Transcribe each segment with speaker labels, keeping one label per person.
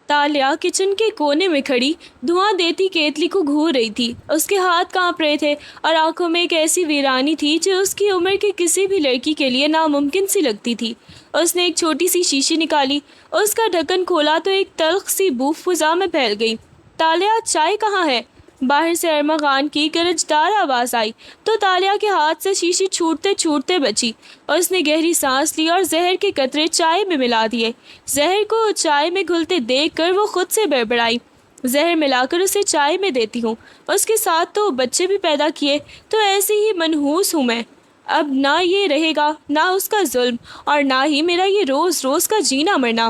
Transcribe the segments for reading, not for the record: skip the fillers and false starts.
Speaker 1: Taliya kitchen کے کونے میں کھڑی دھواں دیتی کیتلی کو گھور رہی تھی۔ اس کے ہاتھ کانپ رہے تھے اور آنکھوں میں ایک ایسی ویرانی تھی جو اس کی عمر کے کسی بھی لڑکی کے لیے ناممکن سی لگتی تھی۔ اس نے ایک چھوٹی سی شیشی نکالی، اس کا ڈھکن کھولا تو ایک تلخ سی بو فضا میں پھیل گئی۔ تالیہ، چائے کہاں ہے؟ باہر سے ارمغان کی گرجدار آواز آئی تو تالیہ کے ہاتھ سے شیشی چھوٹتے چھوٹتے بچی۔ اس نے گہری سانس لی اور زہر کے قطرے چائے میں ملا دیے۔ زہر کو چائے میں گھلتے دیکھ کر وہ خود سے بڑبڑائی، زہر ملا کر اسے چائے میں دیتی ہوں، اس کے ساتھ تو بچے بھی پیدا کیے، تو ایسی ہی منحوس ہوں میں۔ اب نہ یہ رہے گا، نہ اس کا ظلم، اور نہ ہی میرا یہ روز روز کا جینا مرنا۔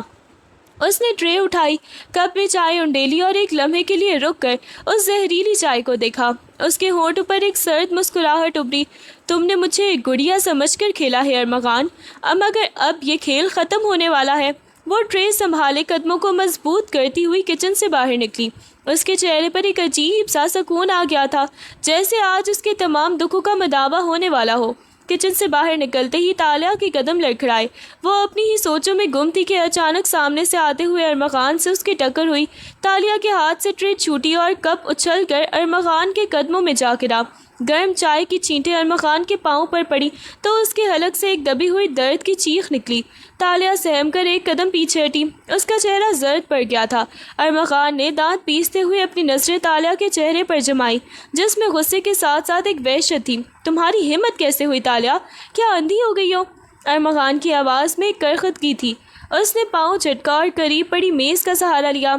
Speaker 1: اس نے ٹرے اٹھائی، کپ میں چائے انڈیلی اور ایک لمحے کے لیے رک کر اس زہریلی چائے کو دیکھا۔ اس کے ہونٹوں پر ایک سرد مسکراہٹ ابھری۔ تم نے مجھے گڑیا سمجھ کر کھیلا ہے ارمغان، مگر اب یہ کھیل ختم ہونے والا ہے۔ وہ ٹرے سنبھالے قدموں کو مضبوط کرتی ہوئی کچن سے باہر نکلی۔ اس کے چہرے پر ایک عجیب سا سکون آ گیا تھا، جیسے آج اس کے تمام دکھوں کا مداوع ہونے والا ہو۔ کچن سے باہر نکلتے ہی تالیہ کے قدم لڑکھڑائے۔ وہ اپنی ہی سوچوں میں گم تھی کہ اچانک سامنے سے آتے ہوئے ارمغان سے اس کی ٹکر ہوئی۔ تالیہ کے ہاتھ سے ٹرے چھوٹی اور کپ اچھل کر ارمغان کے قدموں میں جا گرا۔ گرم چائے کی چھینٹیں ارمغان کے پاؤں پر پڑی تو اس کے حلق سے ایک دبی ہوئی درد کی چیخ نکلی۔ تالیہ سہم کر ایک قدم پیچھے ہٹی، اس کا چہرہ زرد پڑ گیا تھا۔ ارمغان نے دانت پیستے ہوئے اپنی نظریں تالیہ کے چہرے پر جمائی، جس میں غصے کے ساتھ ساتھ ایک وحشت تھی۔ تمہاری ہمت کیسے ہوئی تالیہ؟ کیا اندھی ہو گئی ہو؟ ارمغان کی آواز میں ایک کرخدگی تھی۔ اس نے پاؤں جھٹکا اور قریب پڑی میز کا سہارا لیا۔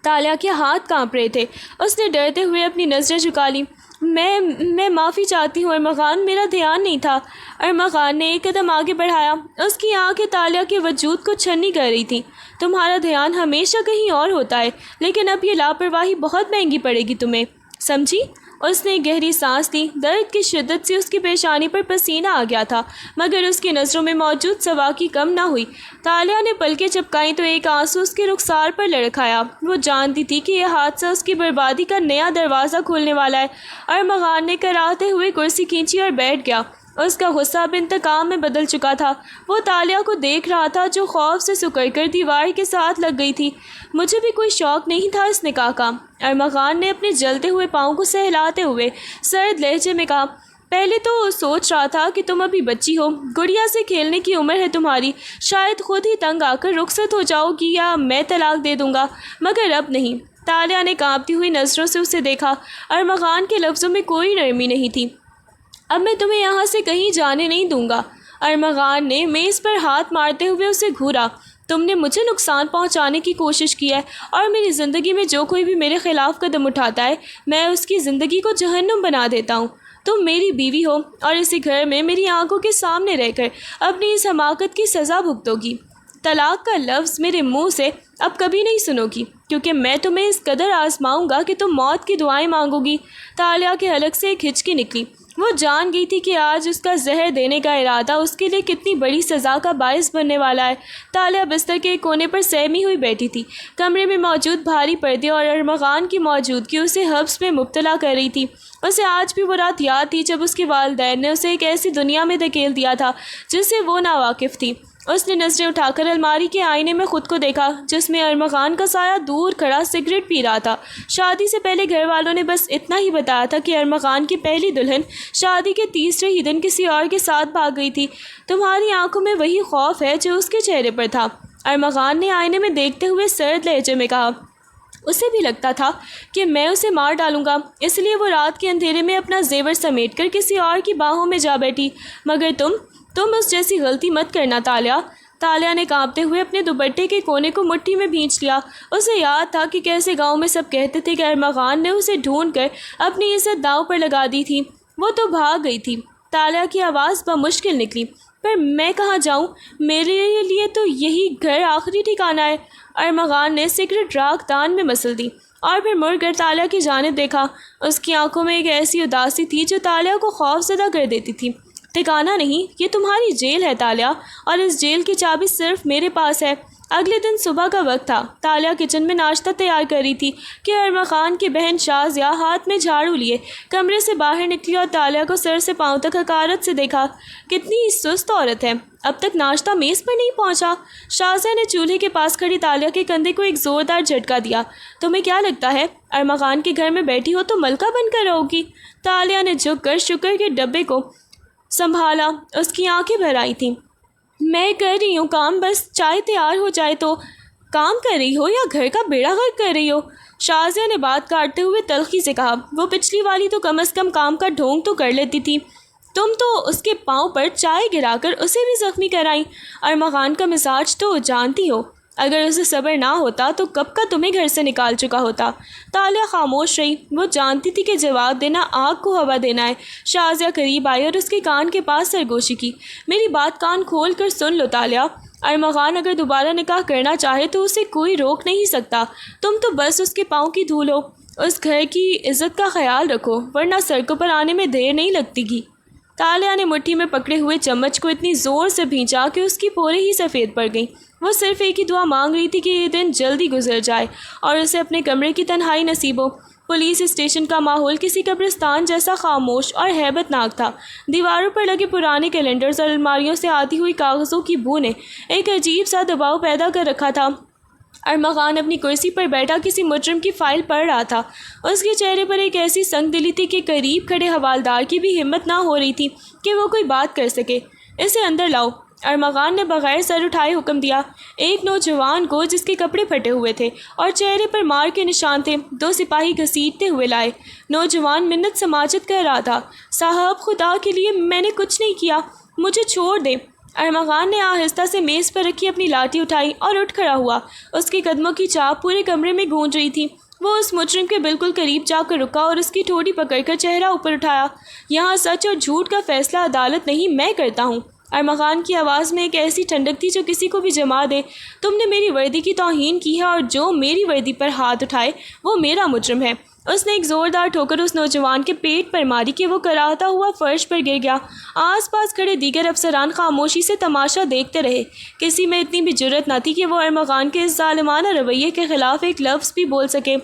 Speaker 1: تالیہ کے ہاتھ کانپ رہے تھے۔ اس نے ڈرتے ہوئے اپنی نظریں جھکا لی۔ میں معافی چاہتی ہوں ارمغان، میرا دھیان نہیں تھا۔ ارمغان نے ایک قدم آگے بڑھایا، اس کی آنکھیں تالیہ کے وجود کو چھنی کر رہی تھیں۔ تمہارا دھیان ہمیشہ کہیں اور ہوتا ہے، لیکن اب یہ لاپرواہی بہت مہنگی پڑے گی تمہیں، سمجھی؟ اس نے گہری سانس لی۔ درد کی شدت سے اس کی پیشانی پر پسینہ آ گیا تھا، مگر اس کی نظروں میں موجود سواکی کم نہ ہوئی۔ تالیہ نے پلکیں چپکائیں تو ایک آنسو اس کے رخسار پر لڑکھایا۔ وہ جانتی تھی کہ یہ حادثہ اس کی بربادی کا نیا دروازہ کھولنے والا ہے۔ ارمغان نے کراہتے ہوئے کرسی کھینچی اور بیٹھ گیا۔ اس کا غصہ اب انتقام میں بدل چکا تھا۔ وہ تالیہ کو دیکھ رہا تھا جو خوف سے سکڑ کر دیوار کے ساتھ لگ گئی تھی۔ مجھے بھی کوئی شوق نہیں تھا اس نکاح کا، ارمغان نے اپنے جلتے ہوئے پاؤں کو سہلاتے ہوئے سرد لہجے میں کہا۔ پہلے تو سوچ رہا تھا کہ تم ابھی بچی ہو، گڑیا سے کھیلنے کی عمر ہے تمہاری، شاید خود ہی تنگ آ کر رخصت ہو جاؤ گی یا میں طلاق دے دوں گا، مگر اب نہیں۔ تالیہ نے کانپتی ہوئی نظروں سے اسے دیکھا۔ ارمغان کے لفظوں میں کوئی نرمی نہیں تھی۔ اب میں تمہیں یہاں سے کہیں جانے نہیں دوں گا۔ ارمغان نے میز پر ہاتھ مارتے ہوئے اسے گھورا۔ تم نے مجھے نقصان پہنچانے کی کوشش کی ہے، اور میری زندگی میں جو کوئی بھی میرے خلاف قدم اٹھاتا ہے میں اس کی زندگی کو جہنم بنا دیتا ہوں۔ تم میری بیوی ہو اور اسی گھر میں میری آنکھوں کے سامنے رہ کر اپنی اس حماقت کی سزا بھگتو گی۔ طلاق کا لفظ میرے منہ سے اب کبھی نہیں سنو گی، کیونکہ میں تمہیں اس قدر آزماؤں گا کہ تم موت کی دعائیں مانگو گی۔ تالیہ کے حلق سے ایک ہچکی نکلی۔ وہ جان گئی تھی کہ آج اس کا زہر دینے کا ارادہ اس کے لیے کتنی بڑی سزا کا باعث بننے والا ہے۔ تالیہ بستر کے کونے پر سہمی ہوئی بیٹھی تھی۔ کمرے میں موجود بھاری پردے اور ارمغان کی موجودگی اسے حبس میں مبتلا کر رہی تھی۔ اسے آج بھی وہ رات یاد تھی جب اس کے والدین نے اسے ایک ایسی دنیا میں دھکیل دیا تھا جس سے وہ ناواقف تھی۔ اس نے نظریں اٹھا کر الماری کے آئینے میں خود کو دیکھا، جس میں ارمغان کا سایہ دور کھڑا سگریٹ پی رہا تھا۔ شادی سے پہلے گھر والوں نے بس اتنا ہی بتایا تھا کہ ارمغان کی پہلی دلہن شادی کے تیسرے ہی دن کسی اور کے ساتھ بھاگ گئی تھی۔ تمہاری آنکھوں میں وہی خوف ہے جو اس کے چہرے پر تھا، ارمغان نے آئینے میں دیکھتے ہوئے سرد لہجے میں کہا۔ اسے بھی لگتا تھا کہ میں اسے مار ڈالوں گا، اس لیے وہ رات کے اندھیرے میں اپنا زیور سمیٹ کر کسی اور کی باہوں میں جا بیٹھی، مگر تم اس جیسی غلطی مت کرنا تالیہ۔ تالیہ نے کانپتے ہوئے اپنے دوپٹے کے کونے کو مٹھی میں بھینچ لیا۔ اسے یاد تھا کہ کیسے گاؤں میں سب کہتے تھے کہ ارمغان نے اسے ڈھونڈ کر اپنی عزت داؤ پر لگا دی تھی۔ وہ تو بھاگ گئی تھی۔ تالیہ کی آواز بمشکل نکلی۔ پر میں کہاں جاؤں؟ میرے لیے تو یہی گھر آخری ٹھکانہ ہے۔ ارمغان نے سگریٹ راکھ دان میں مسل دی اور پھر مڑ کر تالیہ کی جانب دیکھا۔ اس کی آنکھوں میں ایک ایسی اداسی تھی جو تالیہ کو خوف زدہ کر دیتی تھی۔ ٹھکانہ نہیں، یہ تمہاری جیل ہے تالیہ، اور اس جیل کی چابی صرف میرے پاس ہے۔ اگلے دن صبح کا وقت تھا۔ تالیہ کچن میں ناشتہ تیار کر رہی تھی کہ ارما خان کی بہن شازیہ ہاتھ میں جھاڑو لیے کمرے سے باہر نکلی اور تالیہ کو سر سے پاؤں تک حقارت سے دیکھا۔ کتنی سست عورت ہے، اب تک ناشتہ میز پر نہیں پہنچا۔ شازیہ نے چولہے کے پاس کھڑی تالیہ کے کندھے کو ایک زوردار جھٹکا دیا۔ تمہیں کیا لگتا ہے ارما خان کے گھر میں بیٹھی ہو تو ملکہ بن کر رہو گی؟ تالیہ نے جھک کر شکر کے ڈبے کو سنبھالا، اس کی آنکھیں بھر آئی تھیں۔ میں کر رہی ہوں کام، بس چائے تیار ہو جائے تو۔ کام کر رہی ہو یا گھر کا بیڑا غرق کر رہی ہو؟ شازیہ نے بات کاٹتے ہوئے تلخی سے کہا۔ وہ پچھلی والی تو کم از کم کام کا ڈھونگ تو کر لیتی تھی، تم تو اس کے پاؤں پر چائے گرا کر اسے بھی زخمی کرائیں۔ ارما خان کا مزاج تو جانتی ہو، اگر اسے صبر نہ ہوتا تو کب کا تمہیں گھر سے نکال چکا ہوتا۔ تالیہ خاموش رہی، وہ جانتی تھی کہ جواب دینا آگ کو ہوا دینا ہے۔ شازیہ قریب آئی اور اس کے کان کے پاس سرگوشی کی۔ میری بات کان کھول کر سن لو تالیہ، ارما خان اگر دوبارہ نکاح کرنا چاہے تو اسے کوئی روک نہیں سکتا۔ تم تو بس اس کے پاؤں کی دھول ہو۔ اس گھر کی عزت کا خیال رکھو ورنہ سڑکوں پر آنے میں دیر نہیں لگتی گی۔ تالیہ نے مٹھی میں پکڑے ہوئے چمچ کو اتنی زور سے بھینچا کہ اس کی پورے ہی سفید پڑ گئی۔ وہ صرف ایک ہی دعا مانگ رہی تھی کہ یہ دن جلدی گزر جائے اور اسے اپنے کمرے کی تنہائی نصیب ہو۔ پولیس اسٹیشن کا ماحول کسی قبرستان جیسا خاموش اور ہیبت ناک تھا۔ دیواروں پر لگے پرانے کیلنڈرز اور الماریوں سے آتی ہوئی کاغذوں کی بو نے ایک عجیب سا دباؤ پیدا کر رکھا تھا۔ ارما خان اپنی کرسی پر بیٹھا کسی مجرم کی فائل پڑھ رہا تھا۔ اس کے چہرے پر ایک ایسی سنگ دلی تھی کہ قریب کھڑے حوالدار کی بھی ہمت نہ ہو رہی تھی کہ وہ کوئی بات کر سکے۔ اسے اندر لاؤ، ارما خان نے بغیر سر اٹھائے حکم دیا۔ ایک نوجوان کو جس کے کپڑے پھٹے ہوئے تھے اور چہرے پر مار کے نشان تھے، دو سپاہی گھسیٹتے ہوئے لائے۔ نوجوان منت سماجت کر رہا تھا۔ صاحب خدا کے لیے میں نے کچھ نہیں کیا، مجھے چھوڑ دیں۔ ارما خان نے آہستہ سے میز پر رکھی اپنی لاٹھی اٹھائی اور اٹھ کھڑا ہوا۔ اس کے قدموں کی چاپ پورے کمرے میں گونج رہی تھی۔ وہ اس مجرم کے بالکل قریب جا کر رکا اور اس کی ٹھوڑی پکڑ کر چہرہ اوپر اٹھایا۔ یہاں سچ اور جھوٹ کا فیصلہ عدالت نہیں، میں کرتا ہوں۔ ارما خان کی آواز میں ایک ایسی ٹھنڈک تھی جو کسی کو بھی جما دے۔ تم نے میری وردی کی توہین کی ہے اور جو میری وردی پر ہاتھ اٹھائے وہ میرا مجرم ہے۔ اس نے ایک زوردار ٹھوکر اس نوجوان کے پیٹ پر ماری کہ وہ کراہتا ہوا فرش پر گر گیا۔ آس پاس کھڑے دیگر افسران خاموشی سے تماشا دیکھتے رہے۔ کسی میں اتنی بھی جرأت نہ تھی کہ وہ ارما خان کے اس ظالمانہ رویے کے خلاف ایک لفظ بھی بول سکے۔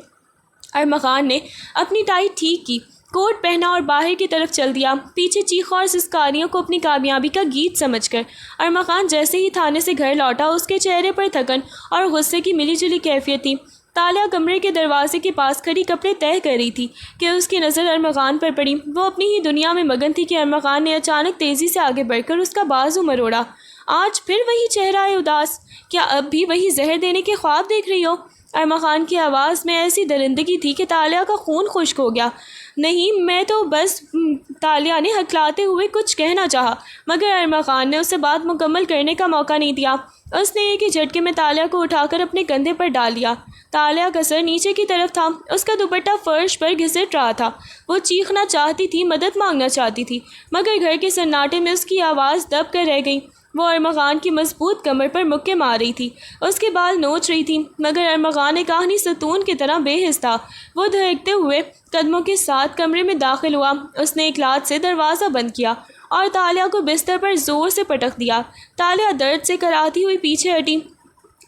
Speaker 1: ارما خان نے اپنی ٹائی ٹھیک کی، کوٹ پہنا اور باہر کی طرف چل دیا، پیچھے چیخوں اور سسکاریوں کو اپنی کامیابی کا گیت سمجھ کر۔ ارما خان جیسے ہی تھانے سے گھر لوٹا، اس کے چہرے پر تھکن اور غصے کی ملی جلی کیفیت تھی۔ تالیہ کمرے کے دروازے کے پاس کھڑی کپڑے طے کر رہی تھی کہ اس کی نظر ارما خان پر پڑی۔ وہ اپنی ہی دنیا میں مگن تھی کہ ارما خان نے اچانک تیزی سے آگے بڑھ کر اس کا بازو مروڑا۔ آج پھر وہی چہرہ اداس، کیا اب بھی وہی زہر دینے کے خواب دیکھ رہی ہو؟ ارما خان کی آواز میں ایسی درندگی تھی کہ تالیہ کا خون خشک ہو گیا۔ نہیں، میں تو بس، تالیہ نے ہکلاتے ہوئے کچھ کہنا چاہا مگر ارما خان نے اسے بات مکمل کرنے کا موقع نہیں دیا۔ اس نے ایک ہی جھٹکے میں تالیہ کو اٹھا کر اپنے کندھے پر ڈال لیا۔ تالیہ کا سر نیچے کی طرف تھا، اس کا دوپٹہ فرش پر گھسٹ رہا تھا۔ وہ چیخنا چاہتی تھی، مدد مانگنا چاہتی تھی مگر گھر کے سناٹے میں اس کی آواز دب کر رہ گئی۔ وہ ارما خان کی مضبوط کمر پر مکے مار رہی تھی، اس کے بال نوچ رہی تھی مگر ارما خان ایک کہانی ستون کی طرح بے حس تھا۔ وہ دھڑکتے ہوئے قدموں کے ساتھ کمرے میں داخل ہوا۔ اس نے ایک لات سے دروازہ بند کیا اور تالیہ کو بستر پر زور سے پٹک دیا۔ تالیہ درد سے کراہتی ہوئی پیچھے ہٹی،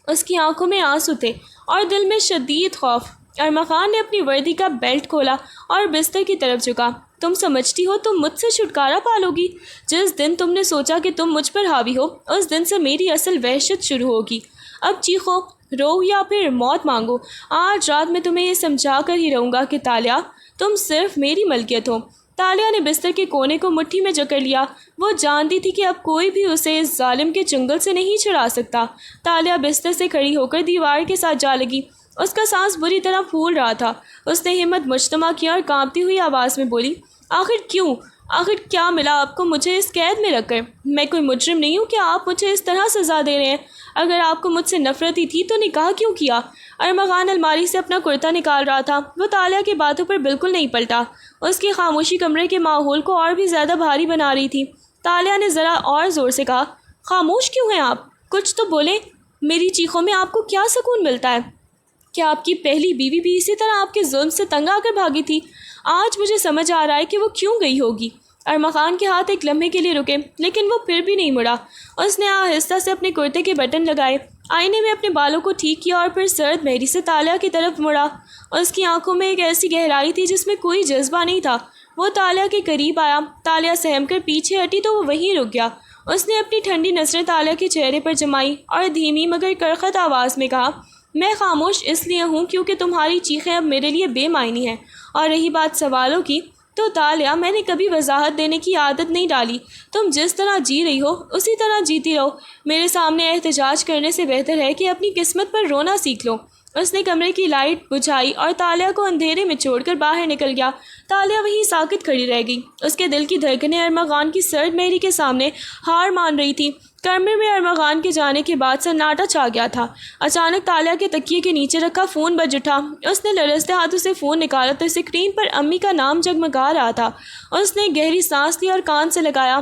Speaker 1: اس کی آنکھوں میں آنسو تھے اور دل میں شدید خوف۔ ارما خان نے اپنی وردی کا بیلٹ کھولا اور بستر کی طرف جھکا۔ تم سمجھتی ہو تم مجھ سے چھٹکارا پالو گی؟ جس دن تم نے سوچا کہ تم مجھ پر حاوی ہو، اس دن سے میری اصل وحشت شروع ہوگی۔ اب چیخو، رو یا پھر موت مانگو، آج رات میں تمہیں یہ سمجھا کر ہی رہوں گا کہ تالیہ تم صرف میری ملکیت ہو۔ تالیہ نے بستر کے کونے کو مٹھی میں جکڑ لیا۔ وہ جانتی تھی کہ اب کوئی بھی اسے اس ظالم کے چنگل سے نہیں چھڑا سکتا۔ تالیہ بستر سے کھڑی ہو کر دیوار کے ساتھ جا لگی۔ اس کا سانس بری طرح پھول رہا تھا۔ اس نے ہمت مجتمع کیا اور کانپتی ہوئی آواز میں بولی، آخر کیوں؟ آخر کیا ملا آپ کو مجھے اس قید میں رکھ کر؟ میں کوئی مجرم نہیں ہوں کہ آپ مجھے اس طرح سزا دے رہے ہیں۔ اگر آپ کو مجھ سے نفرت ہی تھی تو نکاح کیوں کیا؟ ارما خان الماری سے اپنا کرتا نکال رہا تھا۔ وہ تالیہ کی باتوں پر بالکل نہیں پلٹا۔ اس کی خاموشی کمرے کے ماحول کو اور بھی زیادہ بھاری بنا رہی تھی۔ تالیہ نے ذرا اور زور سے کہا، خاموش کیوں ہیں آپ؟ کچھ تو بولیں۔ میری چیخوں میں آپ کو کیا سکون ملتا ہے؟ کیا آپ کی پہلی بیوی بھی اسی طرح آپ کے ظلم سے تنگ آ کر بھاگی تھی؟ آج مجھے سمجھ آ رہا ہے کہ وہ کیوں گئی ہوگی۔ ارمغان کے ہاتھ ایک لمحے کے لیے رکے لیکن وہ پھر بھی نہیں مڑا۔ اس نے آہستہ سے اپنے کرتے کے بٹن لگائے، آئینے میں اپنے بالوں کو ٹھیک کیا اور پھر سرد مہری سے تالیہ کی طرف مڑا۔ اس کی آنکھوں میں ایک ایسی گہرائی تھی جس میں کوئی جذبہ نہیں تھا۔ وہ تالیہ کے قریب آیا، تالیہ سہم کر پیچھے ہٹی تو وہ وہیں رک گیا۔ اس نے اپنی ٹھنڈی نظریں تالیہ کے چہرے پر جمائی اور دھیمی مگر کرخت آواز میں کہا، میں خاموش اس لیے ہوں کیونکہ تمہاری چیخیں اب میرے لیے بے معنی ہیں، اور رہی بات سوالوں کی تو تالیہ، میں نے کبھی وضاحت دینے کی عادت نہیں ڈالی۔ تم جس طرح جی رہی ہو اسی طرح جیتی رہو۔ میرے سامنے احتجاج کرنے سے بہتر ہے کہ اپنی قسمت پر رونا سیکھ لو۔ اس نے کمرے کی لائٹ بجھائی اور تالیہ کو اندھیرے میں چھوڑ کر باہر نکل گیا۔ تالیہ وہیں ساکت کھڑی رہ گئی۔ اس کے دل کی دھڑکنیں ارمغان کی سرد مہری کے سامنے ہار مان رہی تھی۔ کمرے میں ارمغان کے جانے کے بعد سناٹا چھا گیا تھا۔ اچانک تالیہ کے تکیے کے نیچے رکھا فون بج اٹھا۔ اس نے لرزتے ہاتھوں سے فون نکالا تو اسکرین پر امی کا نام جگمگا رہا تھا۔ اس نے گہری سانس لی اور کان سے لگایا،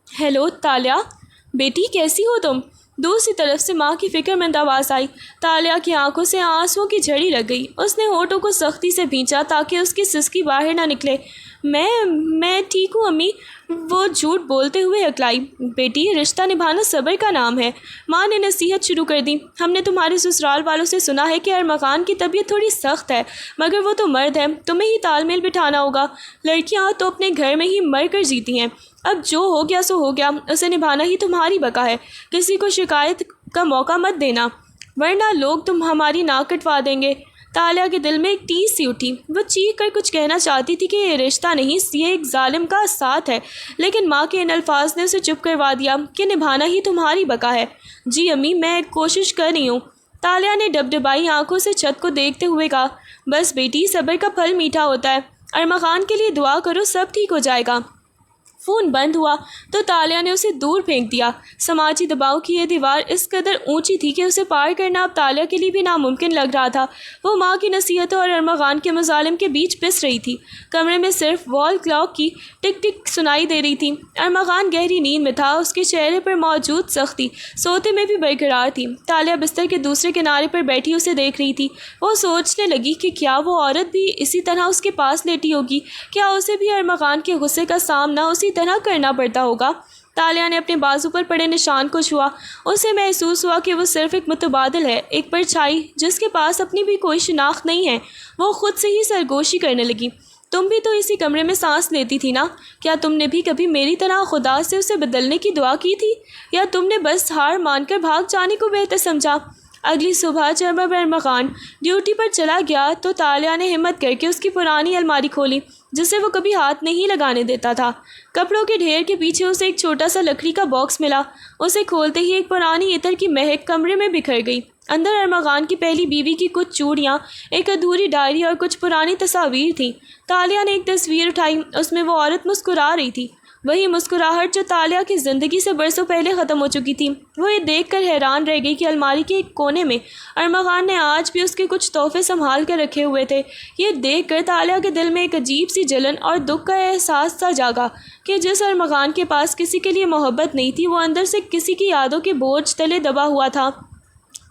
Speaker 1: ہیلو تالیہ، بیٹی کیسی ہو تم؟ دوسری طرف سے ماں کی فکر مند آواز آئی۔ تالیہ کی آنکھوں سے آنسوؤں کی جھڑی لگ گئی۔ اس نے ہونٹوں کو سختی سے بھینچا تاکہ اس کی سسکی باہر نہ نکلے۔ میں ٹھیک ہوں امی، وہ جھوٹ بولتے ہوئے ہکلائی۔ بیٹی، رشتہ نبھانا صبر کا نام ہے۔ ماں نے نصیحت شروع کر دی۔ ہم نے تمہارے سسرال والوں سے سنا ہے کہ ارمغان کی طبیعت تھوڑی سخت ہے، مگر وہ تو مرد ہے، تمہیں ہی تال میل بٹھانا ہوگا۔ لڑکیاں تو اپنے گھر میں ہی مر کر جیتی ہیں۔ اب جو ہو گیا سو ہو گیا، اسے نبھانا ہی تمہاری بقا ہے۔ کسی کو شکایت کا موقع مت دینا ورنہ لوگ تم ہماری ناک کٹوا دیں گے۔ تالیہ کے دل میں ایک ٹیس سی اٹھی۔ وہ چیخ کر کچھ کہنا چاہتی تھی کہ یہ رشتہ نہیں، یہ ایک ظالم کا ساتھ ہے، لیکن ماں کے ان الفاظ نے اسے چپ کروا دیا کہ نبھانا ہی تمہاری بقا ہے۔ جی امی، میں کوشش کر رہی ہوں۔ تالیہ نے ڈبڈبائی آنکھوں سے چھت کو دیکھتے ہوئے کہا، بس بیٹی، صبر کا پھل میٹھا ہوتا ہے۔ ارمغان کے لیے دعا کرو، سب ٹھیک ہو جائے گا۔ فون بند ہوا تو تالیہ نے اسے دور پھینک دیا۔ سماجی دباؤ کی یہ دیوار اس قدر اونچی تھی کہ اسے پار کرنا اب تالیہ کے لیے بھی ناممکن لگ رہا تھا۔ وہ ماں کی نصیحتوں اور ارمغان کے مظالم کے بیچ پس رہی تھی۔ کمرے میں صرف وال کلاک کی ٹک ٹک سنائی دے رہی تھی۔ ارمغان گہری نیند میں تھا، اس کے چہرے پر موجود سختی سوتے میں بھی برقرار تھی۔ تالیہ بستر کے دوسرے کنارے پر بیٹھی اسے دیکھ رہی تھی۔ وہ سوچنے لگی کہ کیا وہ عورت بھی اسی طرح اس کے پاس لیٹی ہوگی؟ کیا اسے بھی ارمغان کے غصے کا سامنا اسی طرح کرنا پڑتا ہوگا؟ تالیہ نے اپنے بازو پر پڑے نشان کو چھوا۔ اسے محسوس ہوا کہ وہ صرف ایک متبادل ہے، ایک پرچھائی جس کے پاس اپنی بھی کوئی شناخت نہیں ہے۔ وہ خود سے ہی سرگوشی کرنے لگی، تم بھی تو اسی کمرے میں سانس لیتی تھی نا؟ کیا تم نے بھی کبھی میری طرح خدا سے اسے بدلنے کی دعا کی تھی، یا تم نے بس ہار مان کر بھاگ جانے کو بہتر سمجھا؟ اگلی صبح جب ارمغان ڈیوٹی پر چلا گیا تو تالیہ نے ہمت کر کے اس کی پرانی الماری کھولی جسے وہ کبھی ہاتھ نہیں لگانے دیتا تھا۔ کپڑوں کے ڈھیر کے پیچھے اسے ایک چھوٹا سا لکڑی کا باکس ملا۔ اسے کھولتے ہی ایک پرانی عطر کی مہک کمرے میں بکھر گئی۔ اندر ارمغان کی پہلی بیوی کی کچھ چوڑیاں، ایک ادھوری ڈائری اور کچھ پرانی تصاویر تھیں۔ تالیہ نے ایک تصویر اٹھائی، اس میں وہ عورت مسکرا رہی تھی، وہی مسکراہٹ جو تالیہ کی زندگی سے برسوں پہلے ختم ہو چکی تھی۔ وہ یہ دیکھ کر حیران رہ گئی کہ الماری کے ایک کونے میں ارمغان نے آج بھی اس کے کچھ تحفے سنبھال کر رکھے ہوئے تھے۔ یہ دیکھ کر تالیہ کے دل میں ایک عجیب سی جلن اور دکھ کا احساس سا جاگا کہ جس ارمغان کے پاس کسی کے لیے محبت نہیں تھی، وہ اندر سے کسی کی یادوں کے بوجھ تلے دبا ہوا تھا۔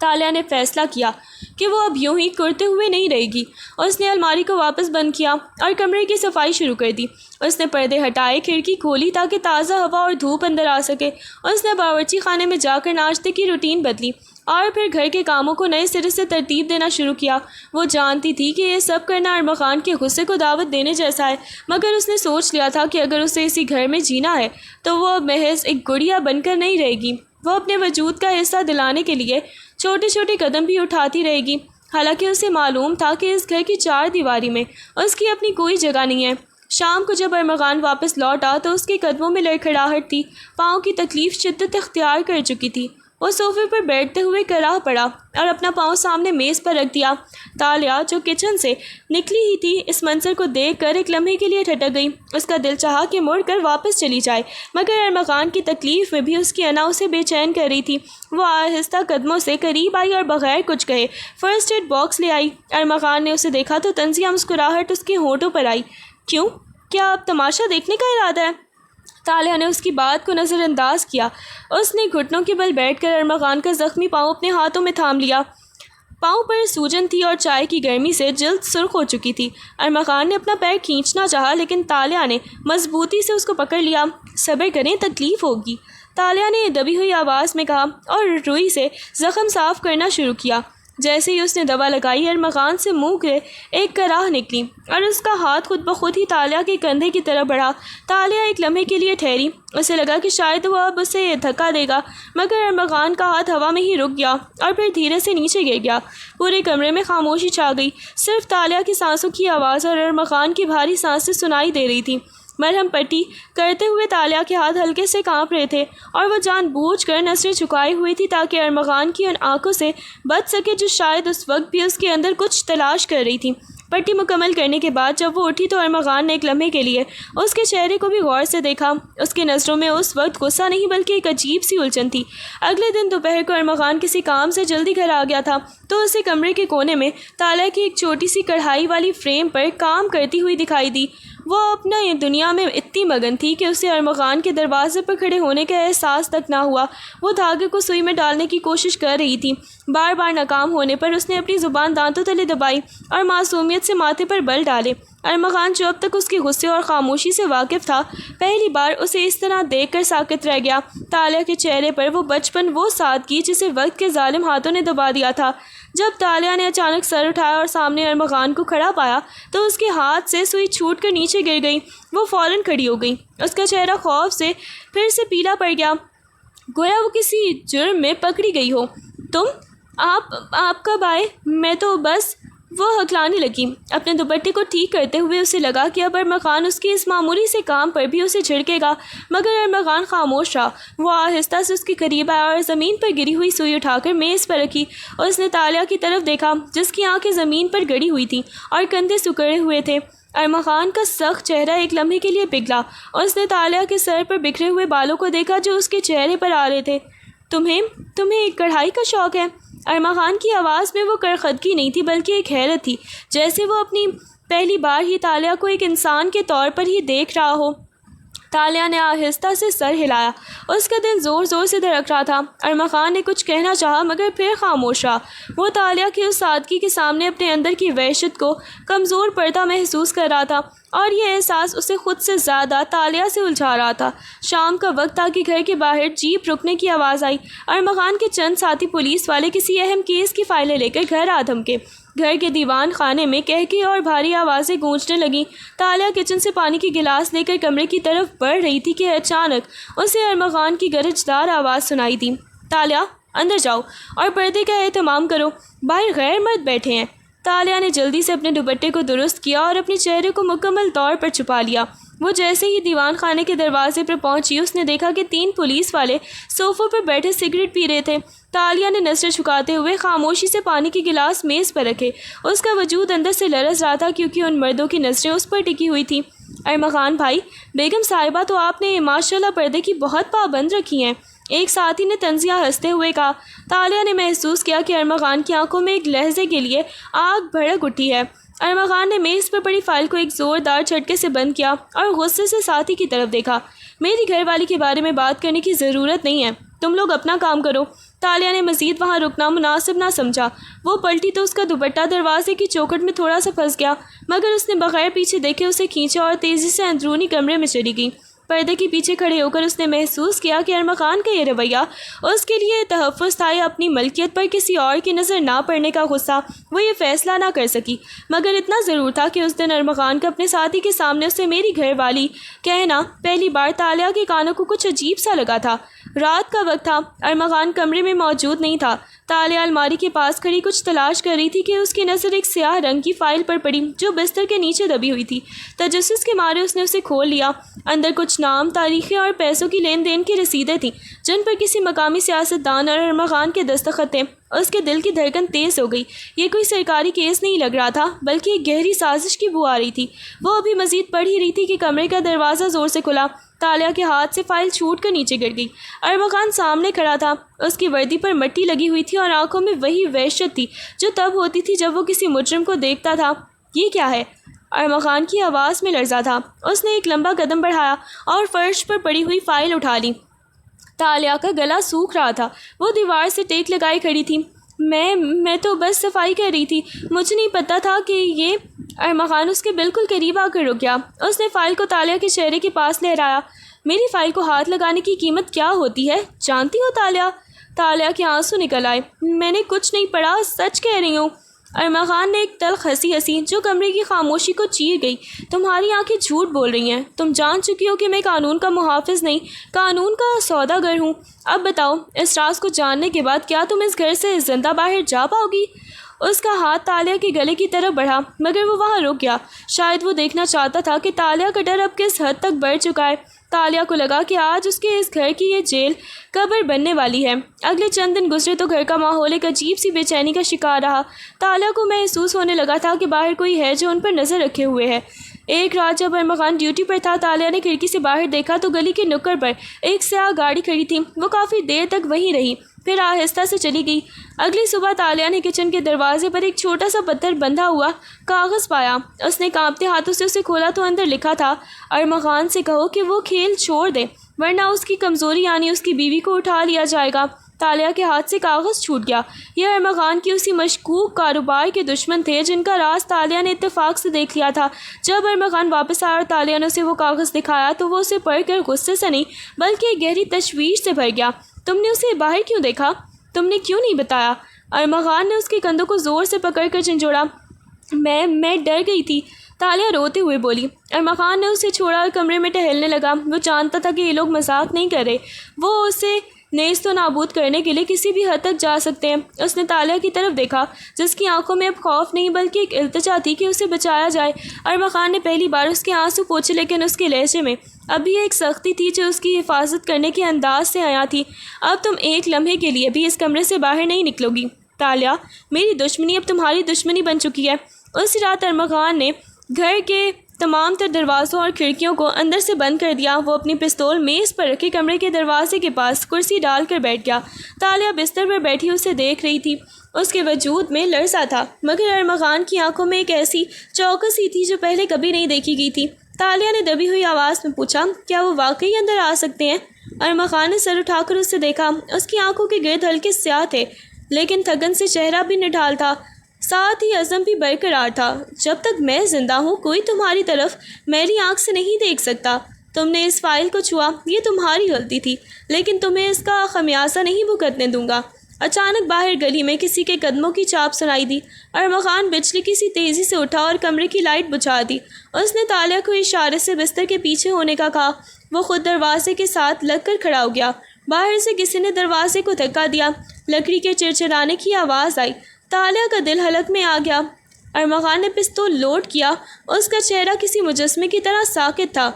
Speaker 1: تالیہ نے فیصلہ کیا کہ وہ اب یوں ہی کرتے ہوئے نہیں رہے گی۔ اس نے الماری کو واپس بند کیا اور کمرے کی صفائی شروع کر دی۔ اس نے پردے ہٹائے، کھڑکی کھولی تاکہ تازہ ہوا اور دھوپ اندر آ سکے۔ اس نے باورچی خانے میں جا کر ناشتے کی روٹین بدلی اور پھر گھر کے کاموں کو نئے سرے سے ترتیب دینا شروع کیا۔ وہ جانتی تھی کہ یہ سب کرنا ارمغان کے غصے کو دعوت دینے جیسا ہے، مگر اس نے سوچ لیا تھا کہ اگر اسے اسی گھر میں جینا ہے تو وہ اب محض ایک گڑیا بن کر نہیں رہے گی۔ وہ اپنے وجود کا حصہ دلانے کے لیے چھوٹے چھوٹے قدم بھی اٹھاتی رہے گی، حالانکہ اسے معلوم تھا کہ اس گھر کی چار دیواری میں اس کی اپنی کوئی جگہ نہیں ہے۔ شام کو جب ارمغان واپس لوٹا تو اس کے قدموں میں لڑکھڑاہٹ تھی، پاؤں کی تکلیف شدت اختیار کر چکی تھی۔ وہ صوفے پر بیٹھتے ہوئے کراہ پڑا اور اپنا پاؤں سامنے میز پر رکھ دیا۔ تالیہ جو کچن سے نکلی ہی تھی، اس منظر کو دیکھ کر ایک لمحے کے لیے ٹھٹک گئی۔ اس کا دل چاہا کہ مڑ کر واپس چلی جائے، مگر ارمغان کی تکلیف میں بھی اس کی انا اسے بے چین کر رہی تھی۔ وہ آہستہ قدموں سے قریب آئی اور بغیر کچھ کہے فرسٹ ایڈ باکس لے آئی۔ ارمغان نے اسے دیکھا تو طنزیہ مسکراہٹ اس کے ہونٹوں پر آئی۔ کیوں؟ کیا اب تماشا دیکھنے کا ارادہ ہے؟ تالیہ نے اس کی بات کو نظر انداز کیا۔ اس نے گھٹنوں کے بل بیٹھ کر ارمغان کا زخمی پاؤں اپنے ہاتھوں میں تھام لیا۔ پاؤں پر سوجن تھی اور چائے کی گرمی سے جلد سرخ ہو چکی تھی۔ ارما خان نے اپنا پیر کھینچنا چاہا لیکن تالیہ نے مضبوطی سے اس کو پکڑ لیا۔ صبر کریں، تکلیف ہوگی، تالیہ نے دبی ہوئی آواز میں کہا اور روئی سے زخم صاف کرنا شروع کیا۔ جیسے ہی اس نے دوا لگائی، ارما خان سے منہ کے ایک کراہ نکلی اور اس کا ہاتھ خود بخود ہی تالیہ کے کندھے کی طرف بڑھا۔ تالیہ ایک لمحے کے لیے ٹھہری، اسے لگا کہ شاید وہ اب اسے دھکا دے گا، مگر ارما خان کا ہاتھ ہوا میں ہی رک گیا اور پھر دھیرے سے نیچے گر گیا۔ پورے کمرے میں خاموشی چھا گئی، صرف تالیہ کی سانسوں کی آواز اور ارما خان کی بھاری سانسیں سنائی دے رہی تھی۔ مرہم پٹی کرتے ہوئے تالیہ کے ہاتھ ہلکے سے کانپ رہے تھے اور وہ جان بوجھ کر نظریں جھکائی ہوئی تھی تاکہ ارما خان کی ان آنکھوں سے بچ سکے جو شاید اس وقت بھی اس کے اندر کچھ تلاش کر رہی تھی۔ پٹی مکمل کرنے کے بعد جب وہ اٹھی تو ارما خان نے ایک لمحے کے لیے اس کے چہرے کو بھی غور سے دیکھا۔ اس کی نظروں میں اس وقت غصہ نہیں بلکہ ایک عجیب سی الجھن تھی۔ اگلے دن دوپہر کو ارما خان کسی کام سے جلدی گھر آ گیا تھا تو اسے کمرے کے کونے میں تالیہ کی ایک چھوٹی سی کڑھائی والی فریم پر کام کرتی ہوئی دکھائی دی۔ وہ اپنا دنیا میں اتنی مگن تھی کہ اسے ارما خان کے دروازے پر کھڑے ہونے کا احساس تک نہ ہوا۔ وہ دھاگے کو سوئی میں ڈالنے کی کوشش کر رہی تھی۔ بار بار ناکام ہونے پر اس نے اپنی زبان دانتوں تلے دبائی اور معصومیت سے ماتھے پر بل ڈالے۔ ارما خان جو اب تک اس کے غصے اور خاموشی سے واقف تھا، پہلی بار اسے اس طرح دیکھ کر ساکت رہ گیا۔ تالیہ کے چہرے پر وہ بچپن، وہ سادگی جسے وقت کے ظالم ہاتھوں نے دبا دیا تھا۔ جب تالیہ نے اچانک سر اٹھایا اور سامنے ارما خان کو کھڑا پایا تو اس کے ہاتھ سے سوئی چھوٹ کر نیچے گر گئی۔ وہ فوراً کھڑی ہو گئی، اس کا چہرہ خوف سے پھر سے پیلا پڑ گیا، گویا وہ کسی جرم میں پکڑی گئی ہو۔ آپ کب آئے؟ میں تو بس، وہ ہکلانے لگی۔ اپنے دوپٹے کو ٹھیک کرتے ہوئے اسے لگا کہ اب ارما خان اس کی اس معمولی سے کام پر بھی اسے جھڑکے گا، مگر ارما خان خاموش رہا۔ وہ آہستہ سے اس کے قریب آیا اور زمین پر گری ہوئی سوئی اٹھا کر میز پر رکھی۔ اس نے تالیہ کی طرف دیکھا جس کی آنکھیں زمین پر گڑی ہوئی تھیں اور کندھے سکڑے ہوئے تھے۔ ارما خان کا سخت چہرہ ایک لمحے کے لیے پگھلا۔ اس نے تالیہ کے سر پر بکھرے ہوئے بالوں کو دیکھا جو اس کے چہرے پر آ رہے تھے۔ تمہیں کڑھائی کا شوق ہے؟ ارما خان کی آواز میں وہ کرخدگی نہیں تھی بلکہ ایک حیرت تھی، جیسے وہ اپنی پہلی بار ہی تالیہ کو ایک انسان کے طور پر ہی دیکھ رہا ہو۔ تالیہ نے آہستہ سے سر ہلایا، اس کا دل زور زور سے دھڑک رہا تھا۔ ارما خان نے کچھ کہنا چاہا مگر پھر خاموش رہا۔ وہ تالیہ کی اس سادگی کے سامنے اپنے اندر کی وحشت کو کمزور پڑتا محسوس کر رہا تھا اور یہ احساس اسے خود سے زیادہ تالیہ سے الجھا رہا تھا۔ شام کا وقت تھا کہ گھر کے باہر جیپ رکنے کی آواز آئی۔ ارما خان کے چند ساتھی پولیس والے کسی اہم کیس کی فائلیں لے کر گھر آ دھمکے۔ گھر کے دیوان خانے میں کہکے اور بھاری آوازیں گونجنے لگیں۔ تالیہ کچن سے پانی کی گلاس لے کر کمرے کی طرف بڑھ رہی تھی کہ اچانک اسے ارما خان کی گرجدار آواز سنائی دی، تالیہ اندر جاؤ اور پردے کا اہتمام کرو، باہر غیر مرد بیٹھے ہیں۔ تالیہ نے جلدی سے اپنے دوپٹے کو درست کیا اور اپنے چہرے کو مکمل طور پر چھپا لیا۔ وہ جیسے ہی دیوان خانے کے دروازے پر پہنچی اس نے دیکھا کہ 3 پولیس والے صوفوں پر بیٹھے سگریٹ پی رہے تھے۔ تالیہ نے نظریں جھکاتے ہوئے خاموشی سے پانی کے گلاس میز پر رکھے۔ اس کا وجود اندر سے لرز رہا تھا کیونکہ ان مردوں کی نظریں اس پر ٹکی ہوئی تھیں۔ ارما خان بھائی، بیگم صاحبہ تو آپ نے ماشاءاللہ پردے کی بہت پابند رکھی ہیں، ایک ساتھی نے طنزیہ ہنستے ہوئے کہا۔ تالیہ نے محسوس کیا کہ ارما خان کی آنکھوں میں ایک لہجے کے لیے آگ بھڑک اٹھی ہے۔ ارما خان نے میز پر پڑی فائل کو ایک زوردار جھٹکے سے بند کیا اور غصے سے ساتھی کی طرف دیکھا۔ میری گھر والی کے بارے میں بات کرنے کی ضرورت نہیں ہے، تم لوگ اپنا کام کرو۔ تالیہ نے مزید وہاں رکنا مناسب نہ سمجھا۔ وہ پلٹی تو اس کا دوپٹہ دروازے کی چوکھٹ میں تھوڑا سا پھنس گیا، مگر اس نے بغیر پیچھے دیکھے اسے کھینچا اور تیزی سے اندرونی کمرے میں چلی گئی۔ پردے کے پیچھے کھڑے ہو کر اس نے محسوس کیا کہ ارما خان کا یہ رویہ اس کے لیے تحفظ تھا یا اپنی ملکیت پر کسی اور کی نظر نہ پڑنے کا غصہ۔ وہ یہ فیصلہ نہ کر سکی، مگر اتنا ضرور تھا کہ اس دن ارما خان کا اپنے ساتھی کے سامنے اسے میری گھر والی کہنا پہلی بار تالیہ کے کانوں کو کچھ عجیب سا لگا تھا۔ رات کا وقت تھا، ارما خان کمرے میں موجود نہیں تھا۔ تالیہ الماری کے پاس کھڑی کچھ تلاش کر رہی تھی کہ اس کی نظر ایک سیاہ رنگ کی فائل پر پڑی جو بستر کے نیچے دبی ہوئی تھی۔ تجسس کے مارے اس نے اسے کھول لیا۔ اندر کچھ نام، تاریخیں اور پیسوں کی لین دین کی رسیدیں تھیں جن پر کسی مقامی سیاستدان اور ارما خان کے دستخط تھے۔ اس کے دل کی دھڑکن تیز ہو گئی۔ یہ کوئی سرکاری کیس نہیں لگ رہا تھا بلکہ ایک گہری سازش کی بو آ رہی تھی۔ وہ ابھی مزید پڑھ ہی رہی تھی کہ کمرے کا دروازہ زور سے کھلا۔ تالیہ کے ہاتھ سے فائل چھوٹ کر نیچے گر گئی۔ ارما خان سامنے کھڑا تھا، اس کی وردی پر مٹی لگی ہوئی تھی اور آنکھوں میں وہی وحشت تھی جو تب ہوتی تھی جب وہ کسی مجرم کو دیکھتا تھا۔ یہ کیا ہے؟ ارما خان کی آواز میں لرزا تھا۔ اس نے ایک لمبا قدم بڑھایا اور فرش پر پڑی ہوئی فائل اٹھا لی۔ تالیہ کا گلا سوکھ رہا تھا، وہ دیوار سے ٹیک لگائے کھڑی تھی۔ میں تو بس صفائی کر رہی تھی، مجھے نہیں پتا تھا کہ یہ… ارما خان اس کے بالکل قریب آ کر رک گیا۔ اس نے فائل کو تالیہ کے چہرے کے پاس لہرایا۔ میری فائل کو ہاتھ لگانے کی قیمت کیا ہوتی ہے جانتی ہو تالیہ؟ تالیہ کے آنسو نکل آئے۔ میں نے کچھ نہیں پڑھا، سچ کہہ رہی ہوں۔ ارما خان نے ایک تلخ ہنسی ہنسی جو کمرے کی خاموشی کو چیر گئی۔ تمہاری آنکھیں جھوٹ بول رہی ہیں، تم جان چکی ہو کہ میں قانون کا محافظ نہیں، قانون کا سوداگر ہوں۔ اب بتاؤ، اس راز کو جاننے کے بعد کیا تم اس گھر سے زندہ باہر جا پاؤ گی؟ اس کا ہاتھ تالیہ کے گلے کی طرف بڑھا مگر وہ وہاں رک گیا۔ شاید وہ دیکھنا چاہتا تھا کہ تالیہ کا ڈر اب کس حد تک بڑھ چکا ہے۔ تالیہ کو لگا کہ آج اس کے اس گھر کی یہ جیل قبر بننے والی ہے۔ اگلے چند دن گزرے تو گھر کا ماحول ایک عجیب سی بے چینی کا شکار رہا۔ تالیہ کو محسوس ہونے لگا تھا کہ باہر کوئی ہے جو ان پر نظر رکھے ہوئے ہے۔ ایک رات جب ارما خان ڈیوٹی پر تھا، تالیہ نے کھڑکی سے باہر دیکھا تو گلی کے نکڑ پر ایک سیاہ گاڑی کھڑی تھی۔ وہ کافی دیر تک وہیں رہی، پھر آہستہ سے چلی گئی۔ اگلی صبح تالیہ نے کچن کے دروازے پر ایک چھوٹا سا پتھر بندھا ہوا کاغذ پایا۔ اس نے کانپتے ہاتھوں سے اسے کھولا تو اندر لکھا تھا، ارما خان سے کہو کہ وہ کھیل چھوڑ دے ورنہ اس کی کمزوری یعنی اس کی بیوی کو اٹھا لیا جائے گا۔ تالیہ کے ہاتھ سے کاغذ چھوٹ گیا۔ یہ ارما خان کی اسی مشکوک کاروبار کے دشمن تھے جن کا راز تالیہ نے اتفاق سے دیکھ لیا تھا۔ جب ارما خان واپس آیا اور تالیہ نے اسے وہ کاغذ دکھایا تو وہ اسے پڑھ کر غصے سے نہیں بلکہ ایک گہری تشویش سے بھر گیا۔ تم نے اسے باہر کیوں دیکھا؟ تم نے کیوں نہیں بتایا؟ ارما خان نے اس کے کندھوں کو زور سے پکڑ کر جھنجھوڑا۔ میں ڈر گئی تھی، تالیہ روتے ہوئے بولی۔ ارما خان نے اسے چھوڑا اور کمرے میں ٹہلنے لگا۔ وہ جانتا تھا کہ یہ لوگ مذاق نہیں کر رہے، وہ اسے نیست و نابود کرنے کے لیے کسی بھی حد تک جا سکتے ہیں۔ اس نے تالیہ کی طرف دیکھا جس کی آنکھوں میں اب خوف نہیں بلکہ ایک التجا تھی کہ اسے بچایا جائے۔ ارما خان نے پہلی بار اس کے آنسو پوچھے لیکن اس کے لہجے میں اب بھی ایک سختی تھی جو اس کی حفاظت کرنے کے انداز سے آیا تھی۔ اب تم ایک لمحے کے لیے بھی اس کمرے سے باہر نہیں نکلو گی تالیہ، میری دشمنی اب تمہاری دشمنی بن چکی ہے۔ اس رات ارما خان نے گھر کے تمام تر دروازوں اور کھڑکیوں کو اندر سے بند کر دیا۔ وہ اپنی پستول میز پر رکھے کمرے کے دروازے کے پاس کرسی ڈال کر بیٹھ گیا۔ تالیہ بستر پر بیٹھی اسے دیکھ رہی تھی۔ اس کے وجود میں لرزہ تھا مگر ارما خان کی آنکھوں میں ایک ایسی چوکس سی تھی جو پہلے کبھی نہیں دیکھی گئی تھی۔ تالیہ نے دبی ہوئی آواز میں پوچھا، کیا وہ واقعی اندر آ سکتے ہیں؟ ارما خان نے سر اٹھا کر اسے دیکھا۔ اس کی آنکھوں کے گرد ہلکے سیاہ تھے لیکن تھکن سے چہرہ بھی نڈھال تھا، ساتھ ہی عزم بھی برقرار تھا۔ جب تک میں زندہ ہوں کوئی تمہاری طرف میری آنکھ سے نہیں دیکھ سکتا۔ تم نے اس فائل کو چھوا، یہ تمہاری غلطی تھی لیکن تمہیں اس کا خمیازہ نہیں بھگتنے دوں گا۔ اچانک باہر گلی میں کسی کے قدموں کی چاپ سنائی دی۔ ارما خان بجلی کی سی تیزی سے اٹھا اور کمرے کی لائٹ بجھا دی۔ اس نے تالیہ کو اشارے سے بستر کے پیچھے ہونے کا کہا۔ وہ خود دروازے کے ساتھ لگ کر کھڑا ہو گیا۔ باہر سے کسی نے دروازے کو دھکا دیا۔ لکڑی کے چرچرانے کی آواز آئی۔ تالیہ کا دل حلق میں آ گیا۔ ارما خان نے پستول لوڈ کیا۔ اس کا چہرہ کسی مجسمے کی طرح ساکت تھا۔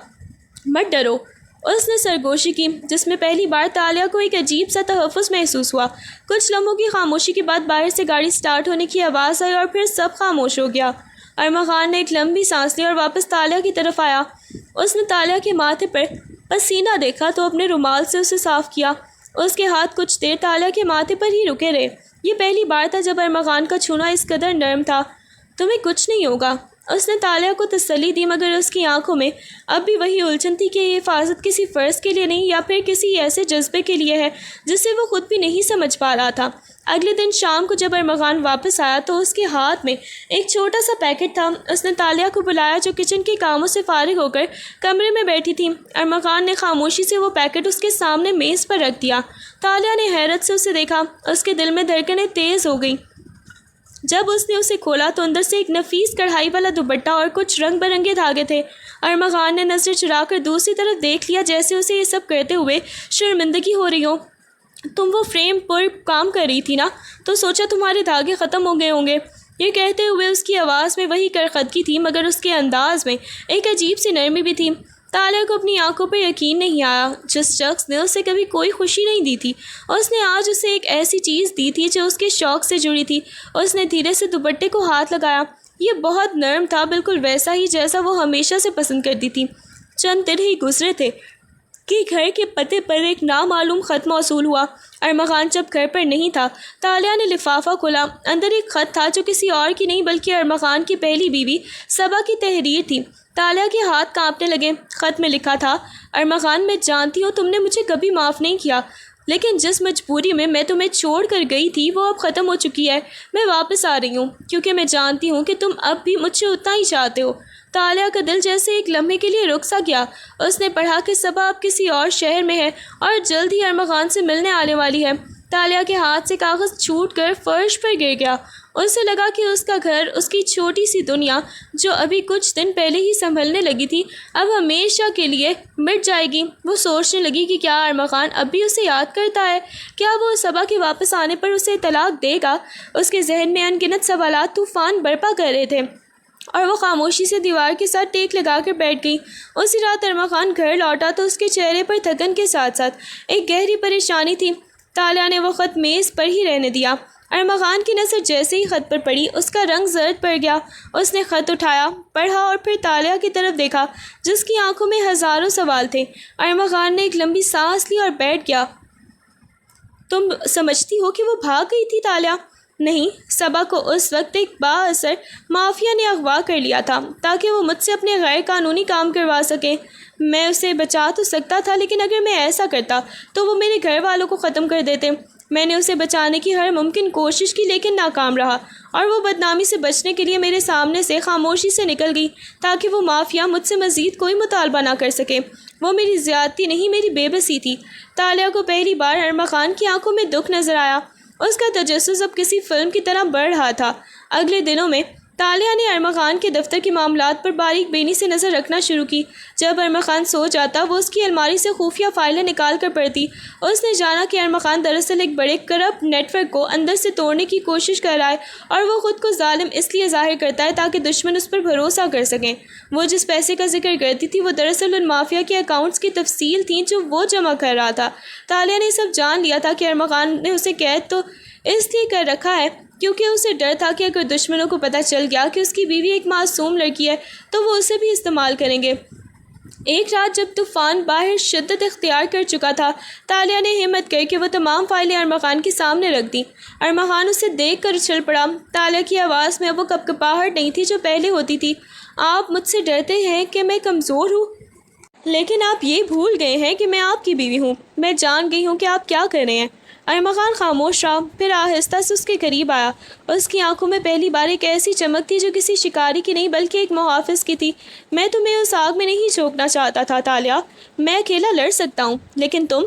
Speaker 1: مت ڈرو، اس نے سرگوشی کی جس میں پہلی بار تالیہ کو ایک عجیب سا تحفظ محسوس ہوا۔ کچھ لمحوں کی خاموشی کے بعد باہر سے گاڑی سٹارٹ ہونے کی آواز آئی اور پھر سب خاموش ہو گیا۔ ارما خان نے ایک لمبی سانس لی اور واپس تالیہ کی طرف آیا۔ اس نے تالیہ کے ماتھے پر پسینہ دیکھا تو اپنے رومال سے اسے صاف کیا۔ اس کے ہاتھ کچھ دیر تالیہ کے ماتھے پر ہی رکے رہے۔ یہ پہلی بار تھا جب ارما خان کا چھونا اس قدر نرم تھا۔ تمہیں کچھ نہیں ہوگا، اس نے تالیہ کو تسلی دی مگر اس کی آنکھوں میں اب بھی وہی الجھن تھی کہ یہ حفاظت کسی فرض کے لیے نہیں یا پھر کسی ایسے جذبے کے لیے ہے جسے وہ خود بھی نہیں سمجھ پا رہا تھا۔ اگلے دن شام کو جب ارما خان واپس آیا تو اس کے ہاتھ میں ایک چھوٹا سا پیکٹ تھا۔ اس نے تالیہ کو بلایا جو کچن کے کاموں سے فارغ ہو کر کمرے میں بیٹھی تھی۔ ارما خان نے خاموشی سے وہ پیکٹ اس کے سامنے میز پر رکھ دیا۔ تالیہ نے حیرت سے اسے دیکھا۔ اس کے دل میں دھڑکنیں تیز ہو گئیں۔ جب اس نے اسے کھولا تو اندر سے ایک نفیس کڑھائی والا دوپٹہ اور کچھ رنگ برنگے دھاگے تھے۔ ارما خان نے نظر چرا کر دوسری طرف دیکھ لیا جیسے اسے یہ سب کرتے ہوئے شرمندگی ہو رہی ہو۔ تم وہ فریم پر کام کر رہی تھی نا، تو سوچا تمہارے دھاگے ختم ہو گئے ہوں گے۔ یہ کہتے ہوئے اس کی آواز میں وہی کرخدگی تھی مگر اس کے انداز میں ایک عجیب سی نرمی بھی تھی۔ تالیہ کو اپنی آنکھوں پر یقین نہیں آیا۔ جس شخص نے اسے کبھی کوئی خوشی نہیں دی تھی اس نے آج اسے ایک ایسی چیز دی تھی جو اس کے شوق سے جڑی تھی۔ اس نے دھیرے سے دوپٹے کو ہاتھ لگایا۔ یہ بہت نرم تھا، بالکل ویسا ہی جیسا وہ ہمیشہ سے پسند کرتی تھی۔ چند دن ہی گزرے تھے کہ گھر کے پتے پر ایک نامعلوم خط موصول ہوا۔ ارما خان جب گھر پر نہیں تھا تالیہ نے لفافہ کھولا۔ اندر ایک خط تھا جو کسی اور کی نہیں بلکہ ارما خان کی پہلی بیوی صبا کی تحریر تھی۔ تالیہ کے ہاتھ کانپنے لگے۔ خط میں لکھا تھا، ارما خان، میں جانتی ہوں تم نے مجھے کبھی معاف نہیں کیا۔ لیکن جس مجبوری میں تمہیں چھوڑ کر گئی تھی وہ اب ختم ہو چکی ہے۔ میں واپس آ رہی ہوں کیونکہ میں جانتی ہوں کہ تم اب بھی مجھ سے اتنا ہی چاہتے ہو۔ تالیہ کا دل جیسے ایک لمحے کے لیے رک سا گیا۔ اس نے پڑھا کہ صبا اب کسی اور شہر میں ہے اور جلد ہی ارمغان سے ملنے آنے والی ہے۔ تالیہ کے ہاتھ سے کاغذ چھوٹ کر فرش پر گر گیا۔ اسے لگا کہ اس کا گھر، اس کی چھوٹی سی دنیا جو ابھی کچھ دن پہلے ہی سنبھلنے لگی تھی، اب ہمیشہ کے لیے مٹ جائے گی۔ وہ سوچنے لگی کہ کیا ارمغان اب بھی اسے یاد کرتا ہے؟ کیا وہ صبا کے واپس آنے پر اسے طلاق دے گا؟ اس کے ذہن میں ان گنت سوالات طوفان برپا کر رہے تھے اور وہ خاموشی سے دیوار کے ساتھ ٹیک لگا کر بیٹھ گئی۔ اسی رات ارمغان گھر لوٹا تو اس کے چہرے پر تھکن کے ساتھ ساتھ ایک گہری پریشانی تھی۔ تالیہ نے وہ خط میز پر ہی رہنے دیا۔ ارمغان کی نظر جیسے ہی خط پر پڑی اس کا رنگ زرد پڑ گیا۔ اس نے خط اٹھایا، پڑھا اور پھر تالیہ کی طرف دیکھا جس کی آنکھوں میں ہزاروں سوال تھے۔ ارمغان نے ایک لمبی سانس لی اور بیٹھ گیا۔ تم سمجھتی ہو کہ وہ بھاگ گئی تھی تالیہ؟ نہیں، صبا کو اس وقت ایک با اثر مافیا نے اغوا کر لیا تھا تاکہ وہ مجھ سے اپنے غیر قانونی کام کروا سکے۔ میں اسے بچا تو سکتا تھا لیکن اگر میں ایسا کرتا تو وہ میرے گھر والوں کو ختم کر دیتے۔ میں نے اسے بچانے کی ہر ممکن کوشش کی لیکن ناکام رہا اور وہ بدنامی سے بچنے کے لیے میرے سامنے سے خاموشی سے نکل گئی تاکہ وہ مافیا مجھ سے مزید کوئی مطالبہ نہ کر سکے۔ وہ میری زیادتی نہیں، میری بے بسی تھی۔ تالیہ کو پہلی بار ارمغان کی آنکھوں میں دکھ نظر آیا۔ اس کا تجسس اب کسی فلم کی طرح بڑھ رہا تھا۔ اگلے دنوں میں تالیہ نے ارمغان کے دفتر کے معاملات پر باریک بینی سے نظر رکھنا شروع کی۔ جب ارمغان سو جاتا وہ اس کی الماری سے خفیہ فائلیں نکال کر پڑھتی۔ اس نے جانا کہ ارمغان دراصل ایک بڑے کرپٹ نیٹ ورک کو اندر سے توڑنے کی کوشش کر رہا ہے اور وہ خود کو ظالم اس لیے ظاہر کرتا ہے تاکہ دشمن اس پر بھروسہ کر سکیں۔ وہ جس پیسے کا ذکر کرتی تھی وہ دراصل ان مافیا کے اکاؤنٹس کی تفصیل تھیں جو وہ جمع کر رہا تھا۔ تالیہ نے سب جان لیا تھا کہ ارمغان نے اسے قید تو اس لیے کر رکھا ہے کیونکہ اسے ڈر تھا کہ اگر دشمنوں کو پتہ چل گیا کہ اس کی بیوی ایک معصوم لڑکی ہے تو وہ اسے بھی استعمال کریں گے۔ ایک رات جب طوفان باہر شدت اختیار کر چکا تھا، تالیہ نے ہمت کر کے وہ تمام فائلیں ارمغان کے سامنے رکھ دیں۔ ارمغان اسے دیکھ کر اچھل پڑا۔ تالیہ کی آواز میں وہ کپکپاہٹ نہیں تھی جو پہلے ہوتی تھی۔ آپ مجھ سے ڈرتے ہیں کہ میں کمزور ہوں، لیکن آپ یہ بھول گئے ہیں کہ میں آپ کی بیوی ہوں۔ میں جان گئی ہوں کہ آپ کیا کر رہے ہیں۔ ارمغان خاموش رہا، پھر آہستہ سے اس کے قریب آیا۔ اس کی آنکھوں میں پہلی بار ایک ایسی چمک تھی جو کسی شکاری کی نہیں بلکہ ایک محافظ کی تھی۔ میں تمہیں اس آگ میں نہیں جھونکنا چاہتا تھا تالیہ۔ میں اکیلا لڑ سکتا ہوں لیکن تم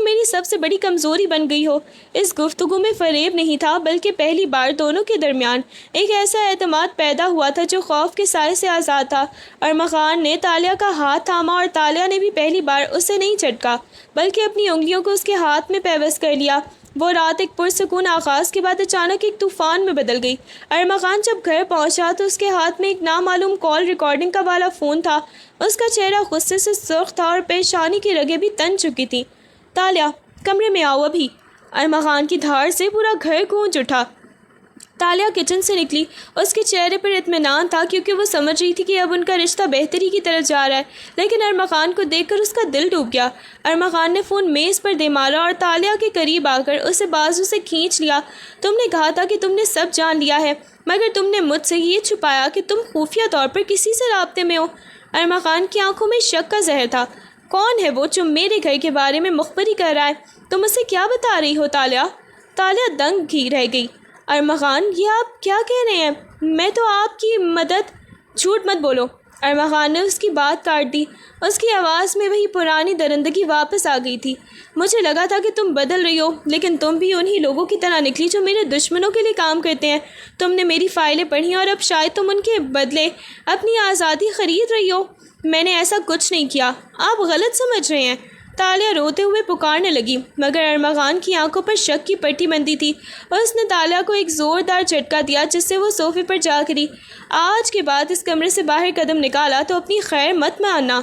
Speaker 1: میری سب سے بڑی کمزوری بن گئی ہو۔ اس گفتگو میں فریب نہیں تھا بلکہ پہلی بار دونوں کے درمیان ایک ایسا اعتماد پیدا ہوا تھا جو خوف کے سائے سے آزاد تھا۔ ارمغان نے تالیہ کا ہاتھ تھاما اور تالیہ نے بھی پہلی بار اسے نہیں جھٹکا بلکہ اپنی انگلیوں کو اس کے ہاتھ میں پیوست کر لیا۔ وہ رات ایک پرسکون آغاز کے بعد اچانک ایک طوفان میں بدل گئی۔ ارمغان جب گھر پہنچا تو اس کے ہاتھ میں ایک نامعلوم کال ریکارڈنگ کا والا فون تھا۔ اس کا چہرہ غصے سے سرخ تھا اور پیشانی کی رگیں بھی تن چکی تھیں۔ تالیہ، کمرے میں آؤ ابھی۔ ارمغان کی دھار سے پورا گھر گونج اٹھا۔ تالیہ کچن سے نکلی۔ اس کے چہرے پر اطمینان تھا کیونکہ وہ سمجھ رہی تھی کہ اب ان کا رشتہ بہتری کی طرف جا رہا ہے، لیکن ارمغان کو دیکھ کر اس کا دل ڈوب گیا۔ ارمغان نے فون میز پر دے مارا اور تالیہ کے قریب آ کر اسے بازو سے کھینچ لیا۔ تم نے کہا تھا کہ تم نے سب جان لیا ہے مگر تم نے مجھ سے یہ چھپایا کہ تم خفیہ طور پر کسی سے رابطے میں ہو۔ ارمغان کی آنکھوں میں شک کا زہر تھا۔ کون ہے وہ جو میرے گھر کے بارے میں مخبری کر رہا ہے؟ تم اسے کیا بتا رہی ہو تالیہ؟ تالیہ دنگ گھی رہ گئی۔ ارمغان، یہ آپ کیا کہہ رہے ہیں؟ میں تو آپ کی مدد… جھوٹ مت بولو۔ ارمغان نے اس کی بات کاٹ دی۔ اس کی آواز میں وہی پرانی درندگی واپس آ گئی تھی۔ مجھے لگا تھا کہ تم بدل رہی ہو لیکن تم بھی انہی لوگوں کی طرح نکلی جو میرے دشمنوں کے لیے کام کرتے ہیں۔ تم نے میری فائلیں پڑھی اور اب شاید تم ان کے بدلے اپنی آزادی خرید رہی ہو۔ میں نے ایسا کچھ نہیں کیا، آپ غلط سمجھ رہے ہیں۔ تالیہ روتے ہوئے پکارنے لگی مگر ارمغان کی آنکھوں پر شک کی پٹی بندھی تھی۔ اس نے تالیہ کو ایک زوردار جھٹکا دیا جس سے وہ صوفے پر جا گری۔ آج کے بعد اس کمرے سے باہر قدم نکالا تو اپنی خیر مت ماننا۔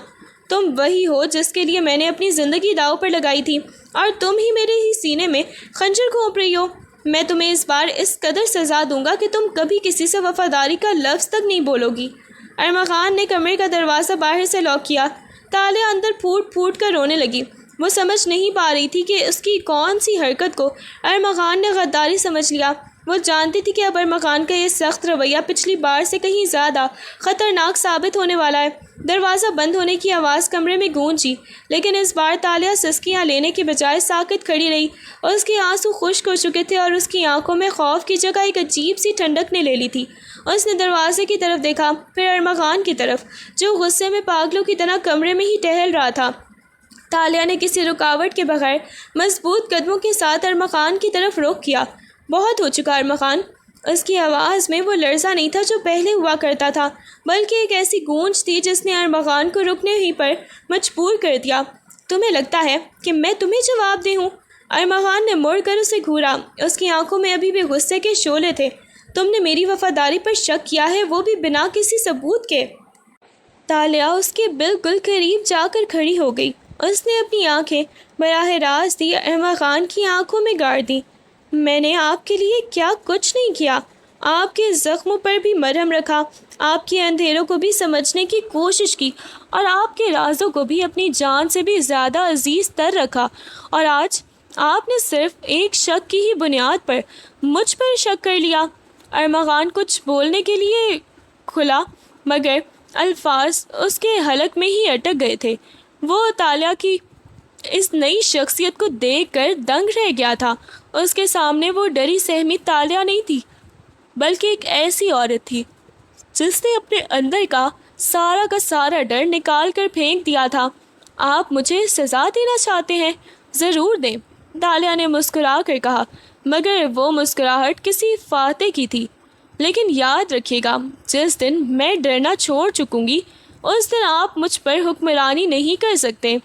Speaker 1: تم وہی ہو جس کے لیے میں نے اپنی زندگی داؤ پر لگائی تھی اور تم ہی میرے ہی سینے میں خنجر گھونپ رہی ہو۔ میں تمہیں اس بار اس قدر سزا دوں گا کہ تم کبھی کسی سے وفاداری کا لفظ تک نہیں بولو گی۔ ارمغان نے کمرے کا دروازہ باہر سے لاک کیا۔ تالیہ اندر پھوٹ پھوٹ کر رونے لگی۔ وہ سمجھ نہیں پا رہی تھی کہ اس کی کون سی حرکت کو ارمغان نے غداری سمجھ لیا۔ وہ جانتی تھی کہ اب ارمغان کا یہ سخت رویہ پچھلی بار سے کہیں زیادہ خطرناک ثابت ہونے والا ہے۔ دروازہ بند ہونے کی آواز کمرے میں گونجی، لیکن اس بار تالیہ سسکیاں لینے کے بجائے ساکت کھڑی رہی۔ اس کے آنسو خشک ہو چکے تھے اور اس کی آنکھوں میں خوف کی جگہ ایک عجیب سی ٹھنڈک نے لے لی تھی۔ اس نے دروازے کی طرف دیکھا، پھر ارمغان کی طرف، جو غصے میں پاگلوں کی طرح کمرے میں ہی ٹہل رہا تھا۔ تالیہ نے کسی رکاوٹ کے بغیر مضبوط قدموں کے ساتھ ارمغان کی طرف رخ کیا۔ بہت ہو چکا ارمغان۔ اس کی آواز میں وہ لرزہ نہیں تھا جو پہلے ہوا کرتا تھا، بلکہ ایک ایسی گونج تھی جس نے ارمغان کو رکنے ہی پر مجبور کر دیا۔ تمہیں لگتا ہے کہ میں تمہیں جواب دے ہوں؟ ارمغان نے مڑ کر اسے گھورا۔ اس کی آنکھوں میں ابھی بھی غصے کے شعلے تھے۔ تم نے میری وفاداری پر شک کیا ہے، وہ بھی بنا کسی ثبوت کے۔ تالیہ اس کے بالکل قریب جا کر کھڑی ہو گئی۔ اس نے اپنی آنکھیں براہ راست ارمغان کی آنکھوں میں گاڑ دیں۔ میں نے آپ کے لیے کیا کچھ نہیں کیا؟ آپ کے زخموں پر بھی مرہم رکھا، آپ کے اندھیروں کو بھی سمجھنے کی کوشش کی، اور آپ کے رازوں کو بھی اپنی جان سے بھی زیادہ عزیز تر رکھا، اور آج آپ نے صرف ایک شک کی ہی بنیاد پر مجھ پر شک کر لیا۔ ارمغان کچھ بولنے کے لیے کھلا، مگر الفاظ اس کے حلق میں ہی اٹک گئے تھے۔ وہ تالیہ کی اس نئی شخصیت کو دیکھ کر دنگ رہ گیا تھا۔ اس کے سامنے وہ ڈری سہمی تالیہ نہیں تھی، بلکہ ایک ایسی عورت تھی جس نے اپنے اندر کا سارا ڈر نکال کر پھینک دیا تھا۔ آپ مجھے سزا دینا چاہتے ہیں؟ ضرور دیں، تالیہ نے مسکرا کر کہا، مگر وہ مسکراہٹ کسی فاتح کی تھی۔ لیکن یاد رکھیے گا، جس دن میں ڈرنا چھوڑ چکوں گی، اس دن آپ مجھ پر حکمرانی نہیں کر سکتے۔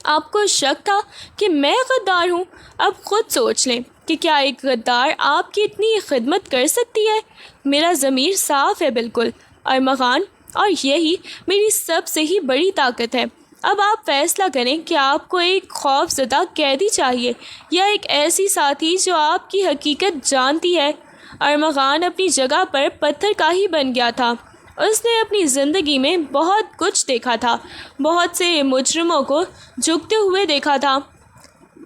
Speaker 1: آپ کو شک تھا کہ میں غدار ہوں؟ اب خود سوچ لیں کہ کیا ایک غدار آپ کی اتنی خدمت کر سکتی ہے؟ میرا ضمیر صاف ہے بالکل، ارمغان، اور یہی میری سب سے ہی بڑی طاقت ہے۔ اب آپ فیصلہ کریں کہ آپ کو ایک خوف زدہ قیدی چاہیے یا ایک ایسی ساتھی جو آپ کی حقیقت جانتی ہے۔ ارمغان اپنی جگہ پر پتھر کا ہی بن گیا تھا۔ اس نے اپنی زندگی میں بہت کچھ دیکھا تھا، بہت سے مجرموں کو جھکتے ہوئے دیکھا تھا،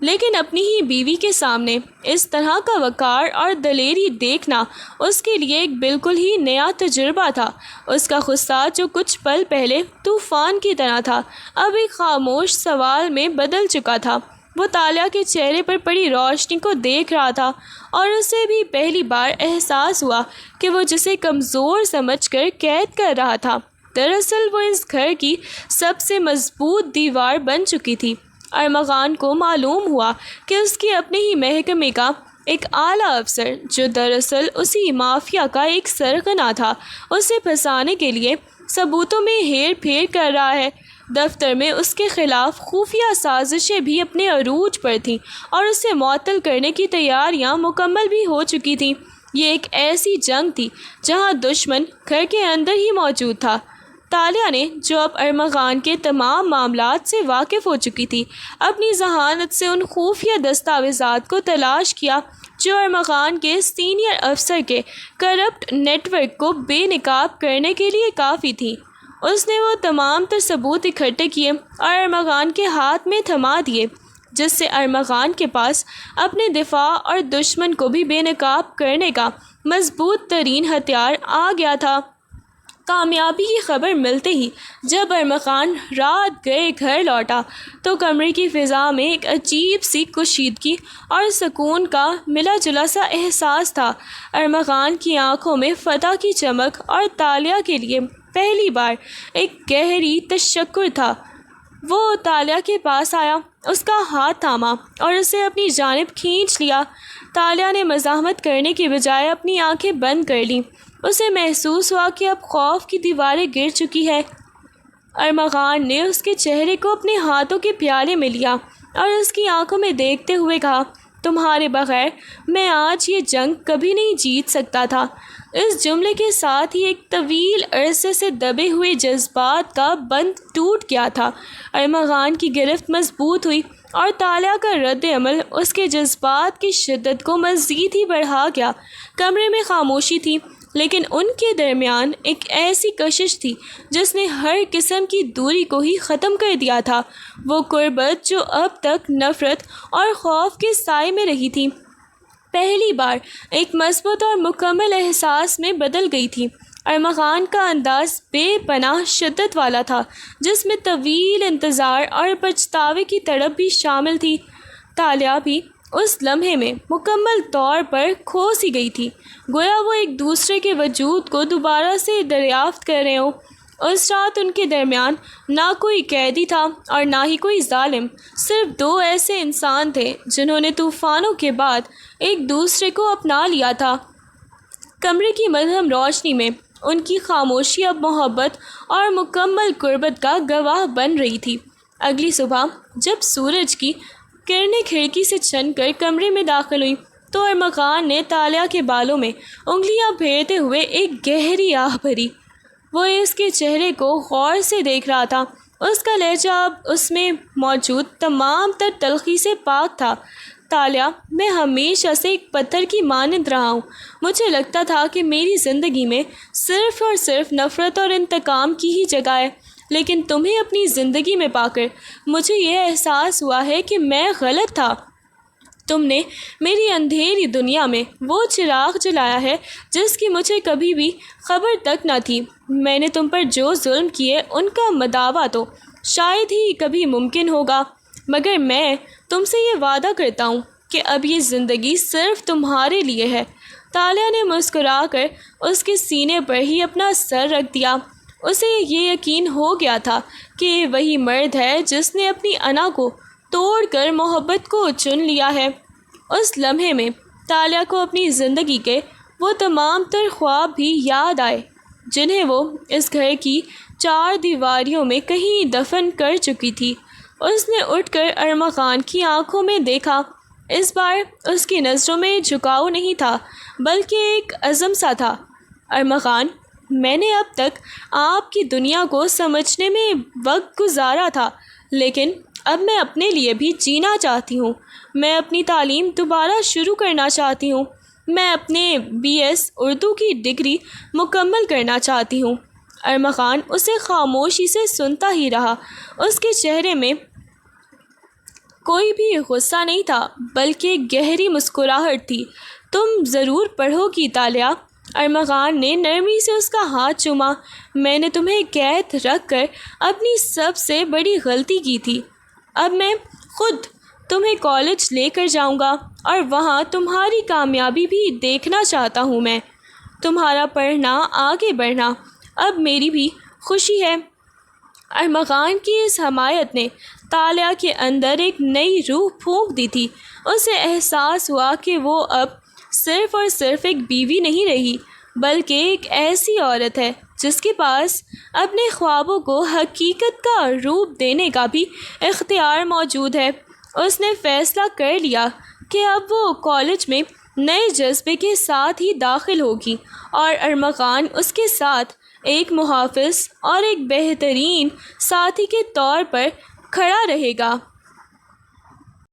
Speaker 1: لیکن اپنی ہی بیوی کے سامنے اس طرح کا وقار اور دلیری دیکھنا اس کے لیے ایک بالکل ہی نیا تجربہ تھا۔ اس کا غصہ جو کچھ پل پہلے طوفان کی طرح تھا، اب ایک خاموش سوال میں بدل چکا تھا۔ وہ تالیہ کے چہرے پر پڑی روشنی کو دیکھ رہا تھا، اور اسے بھی پہلی بار احساس ہوا کہ وہ جسے کمزور سمجھ کر قید کر رہا تھا، دراصل وہ اس گھر کی سب سے مضبوط دیوار بن چکی تھی۔ ارمغان کو معلوم ہوا کہ اس کے اپنے ہی محکمے کا ایک اعلیٰ افسر، جو دراصل اسی مافیا کا ایک سرغنہ تھا، اسے پھنسانے کے لیے ثبوتوں میں ہیر پھیر کر رہا ہے۔ دفتر میں اس کے خلاف خفیہ سازشیں بھی اپنے عروج پر تھیں، اور اسے معطل کرنے کی تیاریاں مکمل بھی ہو چکی تھیں۔ یہ ایک ایسی جنگ تھی جہاں دشمن گھر کے اندر ہی موجود تھا۔ تالیہ نے، جو اب ارمغان کے تمام معاملات سے واقف ہو چکی تھی، اپنی ذہانت سے ان خفیہ دستاویزات کو تلاش کیا جو ارمغان کے سینئر افسر کے کرپٹ نیٹ ورک کو بے نقاب کرنے کے لیے کافی تھی۔ اس نے وہ تمام تر ثبوت اکٹھے کیے اور ارمغان کے ہاتھ میں تھما دیے، جس سے ارمغان کے پاس اپنے دفاع اور دشمن کو بھی بے نقاب کرنے کا مضبوط ترین ہتھیار آ گیا تھا۔ کامیابی کی خبر ملتے ہی جب ارمغان رات گئے گھر لوٹا تو کمرے کی فضا میں ایک عجیب سی کشیدگی اور سکون کا ملا جلا سا احساس تھا۔ ارمغان کی آنکھوں میں فتح کی چمک اور تالیہ کے لیے پہلی بار ایک گہری تشکر تھا۔ وہ تالیہ کے پاس آیا، اس کا ہاتھ تھاما اور اسے اپنی جانب کھینچ لیا۔ تالیہ نے مزاحمت کرنے کی بجائے اپنی آنکھیں بند کر لیں۔ اسے محسوس ہوا کہ اب خوف کی دیواریں گر چکی ہے۔ ارمغان نے اس کے چہرے کو اپنے ہاتھوں کے پیالے میں لیا اور اس کی آنکھوں میں دیکھتے ہوئے کہا، تمہارے بغیر میں آج یہ جنگ کبھی نہیں جیت سکتا تھا۔ اس جملے کے ساتھ ہی ایک طویل عرصے سے دبے ہوئے جذبات کا بند ٹوٹ گیا تھا۔ ارمغان کی گرفت مضبوط ہوئی اور تالیہ کا رد عمل اس کے جذبات کی شدت کو مزید ہی بڑھا گیا۔ کمرے میں خاموشی تھی، لیکن ان کے درمیان ایک ایسی کشش تھی جس نے ہر قسم کی دوری کو ہی ختم کر دیا تھا۔ وہ قربت جو اب تک نفرت اور خوف کے سائے میں رہی تھی، پہلی بار ایک مثبت اور مکمل احساس میں بدل گئی تھی۔ ارمغان کا انداز بے پناہ شدت والا تھا، جس میں طویل انتظار اور پچھتاوے کی تڑپ بھی شامل تھی۔ طالیہ بھی اس لمحے میں مکمل طور پر کھو سی گئی تھی، گویا وہ ایک دوسرے کے وجود کو دوبارہ سے دریافت کر رہے ہوں۔ اس رات ان کے درمیان نہ کوئی قیدی تھا اور نہ ہی کوئی ظالم، صرف دو ایسے انسان تھے جنہوں نے طوفانوں کے بعد ایک دوسرے کو اپنا لیا تھا۔ کمرے کی مدھم روشنی میں ان کی خاموشی اب محبت اور مکمل قربت کا گواہ بن رہی تھی۔ اگلی صبح جب سورج کی کرنیں کھڑکی سے چھن کر کمرے میں داخل ہوئیں تو ارمغان نے طالیہ کے بالوں میں انگلیاں پھیرتے ہوئے ایک گہری آہ بھری۔ وہ اس کے چہرے کو غور سے دیکھ رہا تھا، اس کا لہجہ اب اس میں موجود تمام تر تلخی سے پاک تھا۔ طالیہ، میں ہمیشہ سے ایک پتھر کی مانند رہا ہوں۔ مجھے لگتا تھا کہ میری زندگی میں صرف اور صرف نفرت اور انتقام کی ہی جگہ ہے، لیکن تمہیں اپنی زندگی میں پا کر مجھے یہ احساس ہوا ہے کہ میں غلط تھا۔ تم نے میری اندھیری دنیا میں وہ چراغ جلایا ہے جس کی مجھے کبھی بھی خبر تک نہ تھی۔ میں نے تم پر جو ظلم کیے ان کا مداوع تو شاید ہی کبھی ممکن ہوگا، مگر میں تم سے یہ وعدہ کرتا ہوں کہ اب یہ زندگی صرف تمہارے لیے ہے۔ طالیہ نے مسکرا کر اس کے سینے پر ہی اپنا سر رکھ دیا۔ اسے یہ یقین ہو گیا تھا کہ وہی مرد ہے جس نے اپنی انا کو توڑ کر محبت کو چن لیا ہے۔ اس لمحے میں طالیہ کو اپنی زندگی کے وہ تمام تر خواب بھی یاد آئے جنہیں وہ اس گھر کی چار دیواریوں میں کہیں دفن کر چکی تھی۔ اس نے اٹھ کر ارمغان کی آنکھوں میں دیکھا۔ اس بار اس کی نظروں میں جھکاؤ نہیں تھا، بلکہ ایک عزم سا تھا۔ ارمغان، میں نے اب تک آپ کی دنیا کو سمجھنے میں وقت گزارا تھا، لیکن اب میں اپنے لیے بھی جینا چاہتی ہوں۔ میں اپنی تعلیم دوبارہ شروع کرنا چاہتی ہوں۔ میں اپنے BS اردو کی ڈگری مکمل کرنا چاہتی ہوں۔ ارمغان اسے خاموشی سے سنتا ہی رہا۔ اس کے چہرے میں کوئی بھی غصہ نہیں تھا، بلکہ گہری مسکراہٹ تھی۔ تم ضرور پڑھو گی طالیہ۔ ارمغان نے نرمی سے اس کا ہاتھ چوما۔ میں نے تمہیں قید رکھ کر اپنی سب سے بڑی غلطی کی تھی۔ اب میں خود تمہیں کالج لے کر جاؤں گا اور وہاں تمہاری کامیابی بھی دیکھنا چاہتا ہوں۔ میں تمہارا پڑھنا، آگے بڑھنا اب میری بھی خوشی ہے۔ ارمغان کی اس حمایت نے طالیہ کے اندر ایک نئی روح پھونک دی تھی۔ اسے احساس ہوا کہ وہ اب صرف اور صرف ایک بیوی نہیں رہی، بلکہ ایک ایسی عورت ہے جس کے پاس اپنے خوابوں کو حقیقت کا روپ دینے کا بھی اختیار موجود ہے۔ اس نے فیصلہ کر لیا کہ اب وہ کالج میں نئے جذبے کے ساتھ ہی داخل ہوگی، اور ارمغان اس کے ساتھ ایک محافظ اور ایک بہترین ساتھی کے طور پر کھڑا رہے گا۔